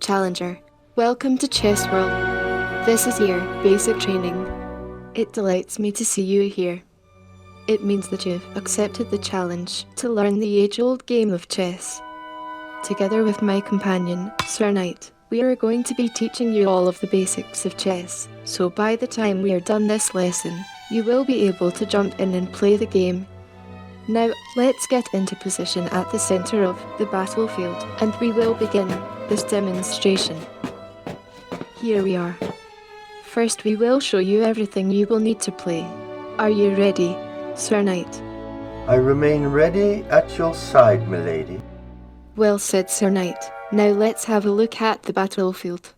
Challenger, welcome to Chess World. This is your basic training. It delights me to see you here. It means that you've accepted the challenge to learn the age-old game of chess. Together with my companion, Sir Knight, we are going to be teaching you all of the basics of chess, so by the time we are done this lesson, you will be able to jump in and play the game. Now, let's get into position at the center of the battlefield, and we will begin this demonstration. Here we are. First, we will show you everything you will need to play. Are you ready, Sir Knight? I remain ready at your side, milady. Well said, Sir Knight. Now let's have a look at the battlefield.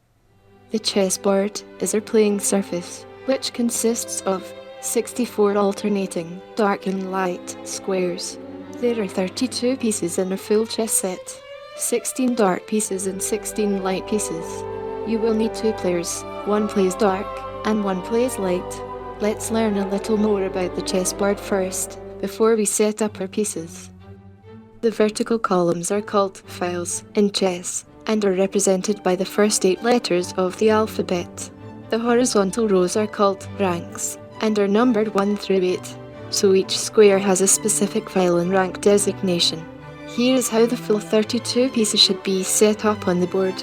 The chessboard is our playing surface, which consists of 64 alternating dark and light squares. There are 32 pieces in a full chess set, 16 dark pieces and 16 light pieces. You will need 2 players, one plays dark and one plays light. Let's learn a little more about the chessboard first, before we set up our pieces. The vertical columns are called files in chess, and are represented by the first 8 letters of the alphabet. The horizontal rows are called ranks, and are numbered 1 through 8, so each square has a specific file and rank designation. Here is how the full 32 pieces should be set up on the board.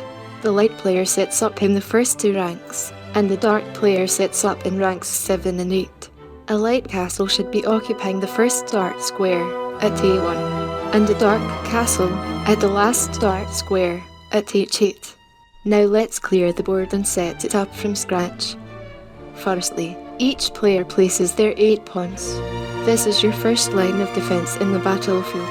The light player sets up in the first 2 ranks, and the dark player sets up in ranks 7 and 8. A light castle should be occupying the first dark square at A1, and a dark castle at the last dark square at H8. Now let's clear the board and set it up from scratch. Firstly, each player places their 8 pawns. This is your first line of defense in the battlefield.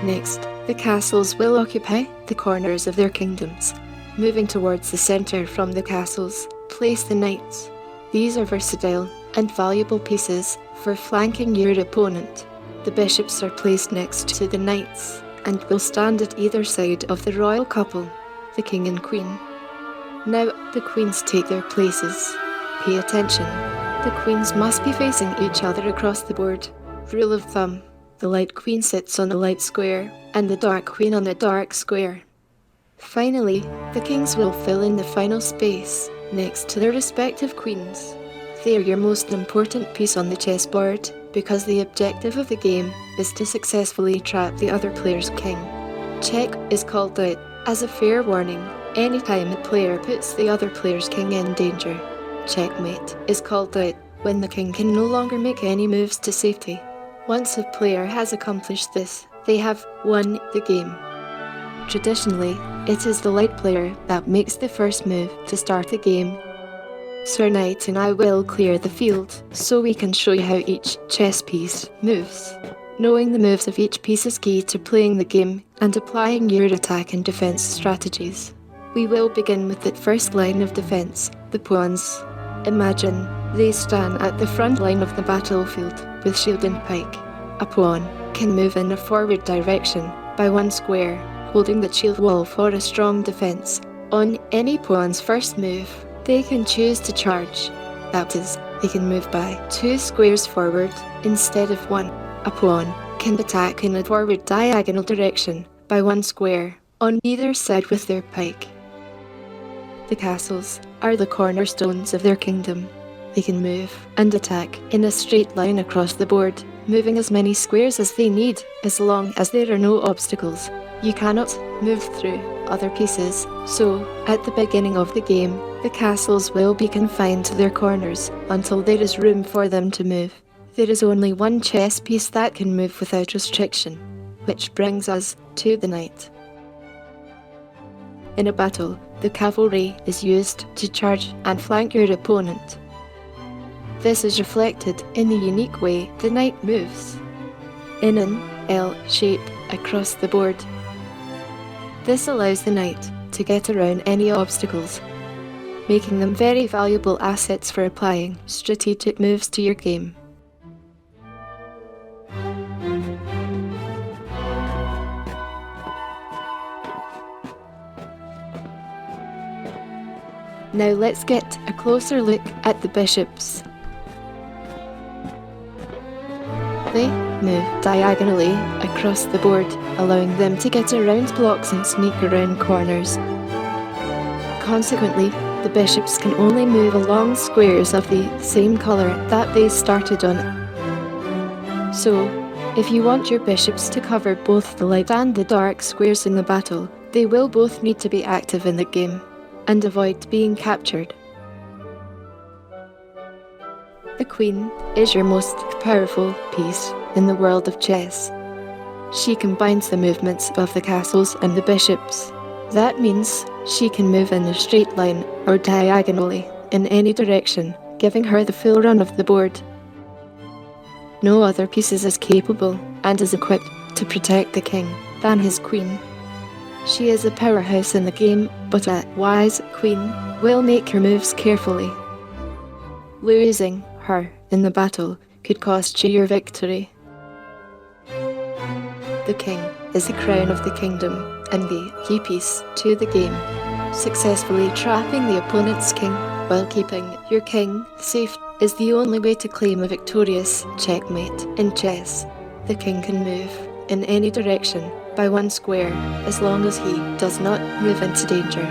Next, the castles will occupy the corners of their kingdoms. Moving towards the center from the castles, place the knights. These are versatile and valuable pieces for flanking your opponent. The bishops are placed next to the knights and will stand at either side of the royal couple, the king and queen. Now the queens take their places. Pay attention. The queens must be facing each other across the board. Rule of thumb: the light queen sits on the light square and the dark queen on the dark square. Finally, the kings will fill in the final space next to their respective queens. They are your most important piece on the chessboard because the objective of the game is to successfully trap the other player's king. Check is called out as a fair warning anytime a player puts the other player's king in danger. Checkmate is called out when the king can no longer make any moves to safety. Once a player has accomplished this, they have won the game. Traditionally, it is the light player that makes the first move to start the game. Sir Knight and I will clear the field so we can show you how each chess piece moves. Knowing the moves of each piece is key to playing the game and applying your attack and defense strategies. We will begin with the first line of defense, the pawns. Imagine they stand at the front line of the battlefield with shield and pike. A pawn can move in a forward direction by 1 square, holding the shield wall for a strong defense. On any pawn's first move, they can choose to charge. That is, they can move by 2 squares forward instead of 1. A pawn can attack in a forward diagonal direction by 1 square on either side with their pike. The castles are the cornerstones of their kingdom. They can move and attack in a straight line across the board, moving as many squares as they need as long as there are no obstacles. You cannot move through other pieces, so at the beginning of the game, the castles will be confined to their corners until there is room for them to move. There is only 1 chess piece that can move without restriction, which brings us to the knight. In a battle, the cavalry is used to charge and flank your opponent. This is reflected in the unique way the knight moves, in an L shape across the board. This allows the knight to get around any obstacles, making them very valuable assets for applying strategic moves to your game. Now let's get a closer look at the bishops. They move diagonally across the board, allowing them to get around blocks and sneak around corners. Consequently, the bishops can only move along squares of the same colour that they started on. So, if you want your bishops to cover both the light and the dark squares in the battle, they will both need to be active in the game, and avoid being captured. The queen is your most powerful piece in the world of chess. She combines the movements of the castles and the bishops. That means she can move in a straight line or diagonally in any direction, giving her the full run of the board. No other piece is as capable and is equipped to protect the king than his queen. She is a powerhouse in the game, but a wise queen will make her moves carefully. Losing her in the battle could cost you your victory. The king is the crown of the kingdom and the key piece to the game. Successfully trapping the opponent's king while keeping your king safe is the only way to claim a victorious checkmate in chess. The king can move in any direction by one square as long as he does not move into danger.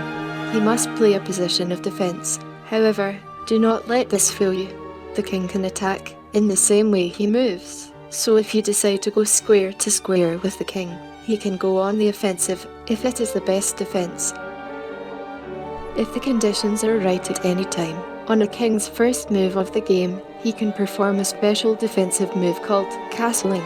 He must play a position of defense. However, do not let this fool you. The king can attack in the same way he moves. So if you decide to go square to square with the king, he can go on the offensive if it is the best defense. If the conditions are right at any time, on a king's first move of the game, he can perform a special defensive move called castling.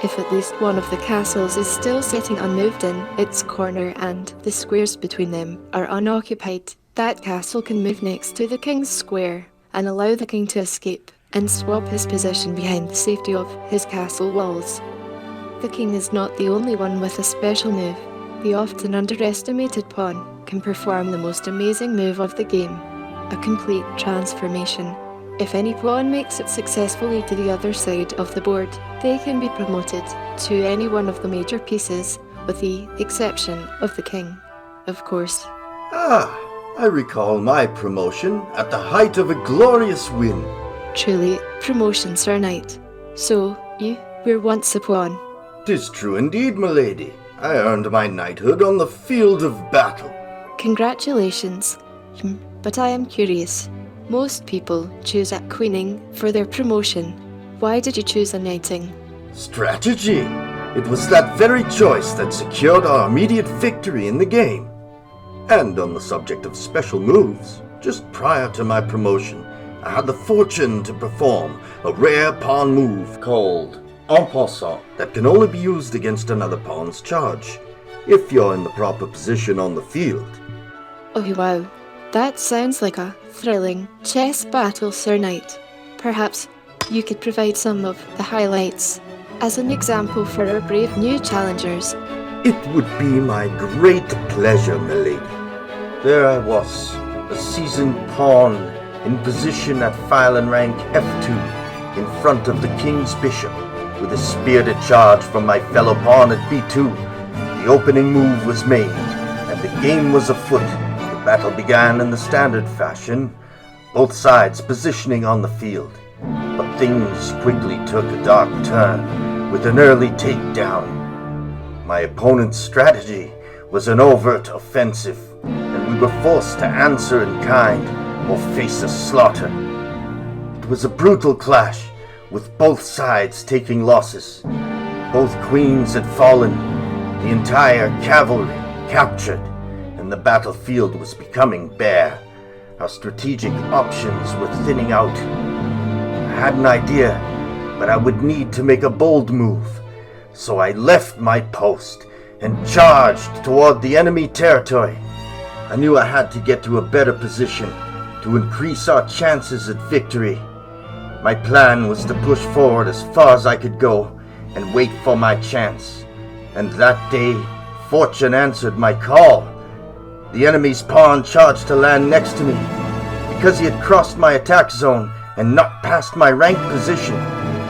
If at least one of the castles is still sitting unmoved in its corner and the squares between them are unoccupied, that castle can move next to the king's square and allow the king to escape and swap his position behind the safety of his castle walls. The king is not the only one with a special move. The often underestimated pawn can perform the most amazing move of the game, a complete transformation. If any pawn makes it successfully to the other side of the board, they can be promoted to any one of the major pieces, with the exception of the king, of course. I recall my promotion at the height of a glorious win. Truly, promotion, Sir Knight. So, you were once a pawn. 'Tis true indeed, milady. I earned my knighthood on the field of battle. Congratulations. But I am curious. Most people choose a queening for their promotion. Why did you choose a knighting? Strategy. It was that very choice that secured our immediate victory in the game. And on the subject of special moves, just prior to my promotion, I had the fortune to perform a rare pawn move called en passant that can only be used against another pawn's charge, if you're in the proper position on the field. Oh wow, that sounds like a thrilling chess battle, Sir Knight. Perhaps you could provide some of the highlights as an example for our brave new challengers. It would be my great pleasure, milady. There I was, a seasoned pawn in position at file and rank F2, in front of the king's bishop, with a spirited charge from my fellow pawn at B2. The opening move was made, and the game was afoot. The battle began in the standard fashion, both sides positioning on the field. But things quickly took a dark turn, with an early takedown. My opponent's strategy was an overt offensive, and we were forced to answer in kind or face a slaughter. It was a brutal clash, with both sides taking losses. Both queens had fallen, the entire cavalry captured, and the battlefield was becoming bare. Our strategic options were thinning out. I had an idea, but I would need to make a bold move. So I left my post and charged toward the enemy territory. I knew I had to get to a better position to increase our chances at victory. My plan was to push forward as far as I could go and wait for my chance. And that day, fortune answered my call. The enemy's pawn charged to land next to me. Because he had crossed my attack zone and not past my rank position,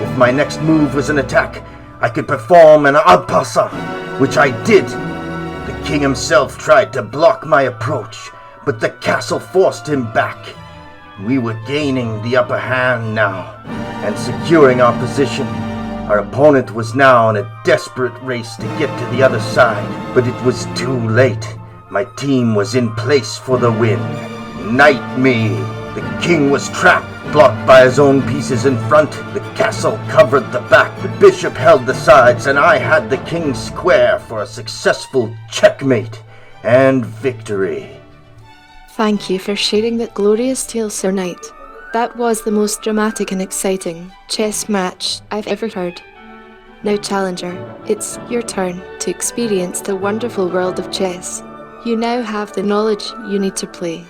if my next move was an attack, I could perform an en passant, which I did. The king himself tried to block my approach, but the castle forced him back. We were gaining the upper hand now, and securing our position. Our opponent was now in a desperate race to get to the other side, but it was too late. My team was in place for the win. Knight me! The king was trapped, blocked by his own pieces in front. The castle covered the back, the bishop held the sides, and I had the king square for a successful checkmate and victory. Thank you for sharing that glorious tale, Sir Knight. That was the most dramatic and exciting chess match I've ever heard. Now, Challenger, it's your turn to experience the wonderful world of chess. You now have the knowledge you need to play.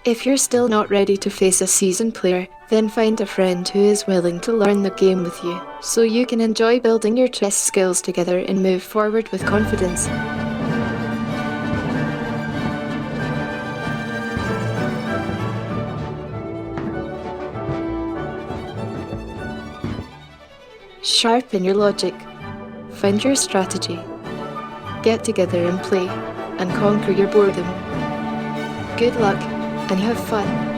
If you're still not ready to face a seasoned player, then find a friend who is willing to learn the game with you, so you can enjoy building your chess skills together and move forward with confidence. Sharpen your logic. Find your strategy. Get together and play, and conquer your boredom. Good luck, and have fun.